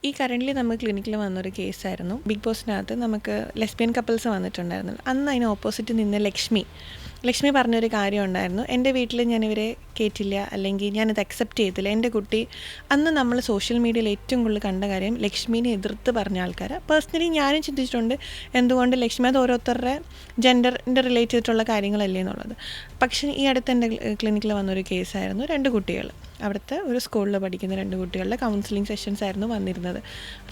ഈ കറൻ്റ്ലി നമ്മൾ ക്ലിനിക്കിൽ വന്നൊരു കേസായിരുന്നു. ബിഗ് ബോസിനകത്ത് നമുക്ക് ലെസ്ബിയൻ കപ്പിൾസ് വന്നിട്ടുണ്ടായിരുന്നു. അന്ന് അതിന് ഓപ്പോസിറ്റ് നിന്ന് ലക്ഷ്മി പറഞ്ഞൊരു കാര്യം ഉണ്ടായിരുന്നു. എൻ്റെ വീട്ടിൽ ഞാനിവരെ കേറ്റില്ല, അല്ലെങ്കിൽ ഞാനത് അക്സെപ്റ്റ് ചെയ്തില്ല. എൻ്റെ കുട്ടി അന്ന് നമ്മൾ സോഷ്യൽ മീഡിയയിൽ ഏറ്റവും കൂടുതൽ കണ്ട കാര്യം ലക്ഷ്മീനെ എതിർത്ത് പറഞ്ഞ ആൾക്കാർ. പേഴ്സണലി ഞാനും ചിന്തിച്ചിട്ടുണ്ട് എന്തുകൊണ്ട് ലക്ഷ്മി, അത് ഓരോരുത്തരുടെ ജെൻഡറിൻ്റെ റിലേറ്റ് ചെയ്തിട്ടുള്ള കാര്യങ്ങളല്ലേ എന്നുള്ളത്. പക്ഷേ ഈ അടുത്ത് എൻ്റെ ക്ലിനിക്കിൽ വന്നൊരു കേസായിരുന്നു. 2 കുട്ടികൾ, അവിടുത്തെ ഒരു സ്കൂളിൽ പഠിക്കുന്ന 2 കുട്ടികളുടെ കൗൺസിലിംഗ് സെഷൻസ് ആയിരുന്നു വന്നിരുന്നത്.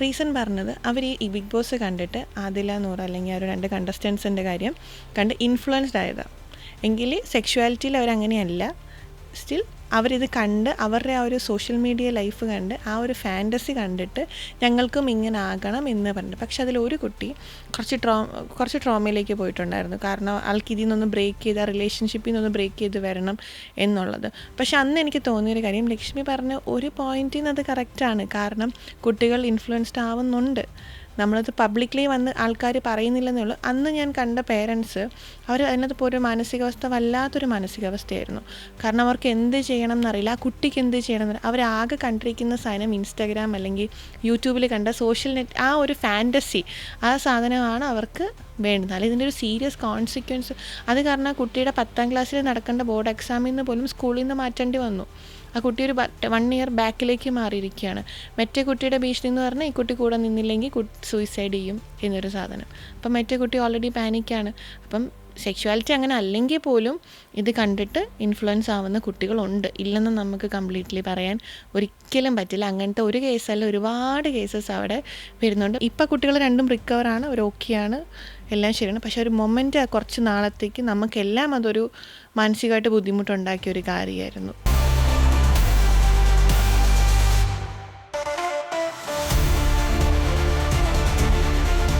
റീസൺ പറഞ്ഞത് അവർ ഈ ബിഗ് ബോസ് കണ്ടിട്ട് ആദില നൂർ അല്ലെങ്കിൽ ആ ഒരു 2 കണ്ടസ്റ്റൻസിൻ്റെ കാര്യം കണ്ട് ഇൻഫ്ലുവൻസ്ഡ് ആയതാണ്. എങ്കിൽ സെക്ഷുവാലിറ്റിയിൽ അവരങ്ങനെയല്ല. സ്റ്റിൽ അവരിത് കണ്ട് അവരുടെ ആ ഒരു സോഷ്യൽ മീഡിയ ലൈഫ് കണ്ട് ആ ഒരു ഫാൻറ്റസി കണ്ടിട്ട് ഞങ്ങൾക്കും ഇങ്ങനെ ആകണം എന്ന് പറഞ്ഞു. പക്ഷെ അതിലൊരു കുട്ടി കുറച്ച് ട്രോമയിലേക്ക് പോയിട്ടുണ്ടായിരുന്നു. കാരണം ആൾക്ക് ഇതിൽ നിന്നൊന്ന് ബ്രേക്ക് ചെയ്ത്, ആ റിലേഷൻഷിപ്പിൽ നിന്നൊന്ന് ബ്രേക്ക് ചെയ്ത് വരണം എന്നുള്ളത്. പക്ഷെ അന്ന് എനിക്ക് തോന്നിയൊരു കാര്യം, ലക്ഷ്മി പറഞ്ഞ ഒരു പോയിന്റിൽ നിന്ന് അത് കറക്റ്റാണ്. കാരണം കുട്ടികൾ ഇൻഫ്ലുവൻസ്ഡ് ആവുന്നുണ്ട്. നമ്മളത് പബ്ലിക്ലി വന്ന് ആൾക്കാർ പറയുന്നില്ലെന്നേ ഉള്ളൂ. അന്ന് ഞാൻ കണ്ട പേരൻസ് അവർ അതിനകത്ത് ഇപ്പോൾ ഒരു മാനസികാവസ്ഥ വല്ലാത്തൊരു മാനസികാവസ്ഥയായിരുന്നു. കാരണം അവർക്ക് എന്ത് ചെയ്യണം എന്നറിയില്ല, ആ കുട്ടിക്ക് എന്ത് ചെയ്യണം എന്നറിയില്ല. അവരാകെ കണ്ടിരിക്കുന്ന സാധനം ഇൻസ്റ്റാഗ്രാം അല്ലെങ്കിൽ യൂട്യൂബിൽ കണ്ട സോഷ്യൽ നെറ്റ്, ആ ഒരു ഫാൻറ്റസി, ആ സാധനമാണ് അവർക്ക് വേണ്ടത്. അല്ലെങ്കിൽ ഇതിൻ്റെ ഒരു സീരിയസ് കോൺസിക്വൻസ്. അത് കാരണം ആ കുട്ടിയുടെ 10ാം ക്ലാസ്സിൽ നടക്കേണ്ട ബോർഡ് എക്സാമിൽ നിന്ന് പോലും സ്കൂളിൽ നിന്ന് മാറ്റേണ്ടി വന്നു. ആ കുട്ടി ഒരു 1 ഇയർ ബാക്കിലേക്ക് മാറിയിരിക്കുകയാണ്. മറ്റേ കുട്ടിയുടെ ഭീഷണി എന്ന് പറഞ്ഞാൽ ഈ കുട്ടി കൂടെ നിന്നില്ലെങ്കിൽ സൂയിസൈഡ് ചെയ്യും എന്നൊരു സാധനം. അപ്പം മറ്റേ കുട്ടി ഓൾറെഡി പാനിക്കാണ്. അപ്പം സെക്ഷുവാലിറ്റി അങ്ങനെ അല്ലെങ്കിൽ പോലും ഇത് കണ്ടിട്ട് ഇൻഫ്ലുവൻസ് ആവുന്ന കുട്ടികളുണ്ട്, ഇല്ലെന്ന് നമുക്ക് കംപ്ലീറ്റ്ലി പറയാൻ ഒരിക്കലും പറ്റില്ല. അങ്ങനത്തെ ഒരു കേസല്ല, ഒരുപാട് കേസസ് അവിടെ വരുന്നുണ്ട്. ഇപ്പം കുട്ടികൾ രണ്ടും റിക്കവറാണ്, അവർ ഓക്കെയാണ്, എല്ലാം ശരിയാണ്. പക്ഷെ ഒരു മൊമെൻറ്റ് കുറച്ച് നാളത്തേക്ക് നമുക്കെല്ലാം അതൊരു മാനസികമായിട്ട് ബുദ്ധിമുട്ടുണ്ടാക്കിയ ഒരു കാര്യമായിരുന്നു.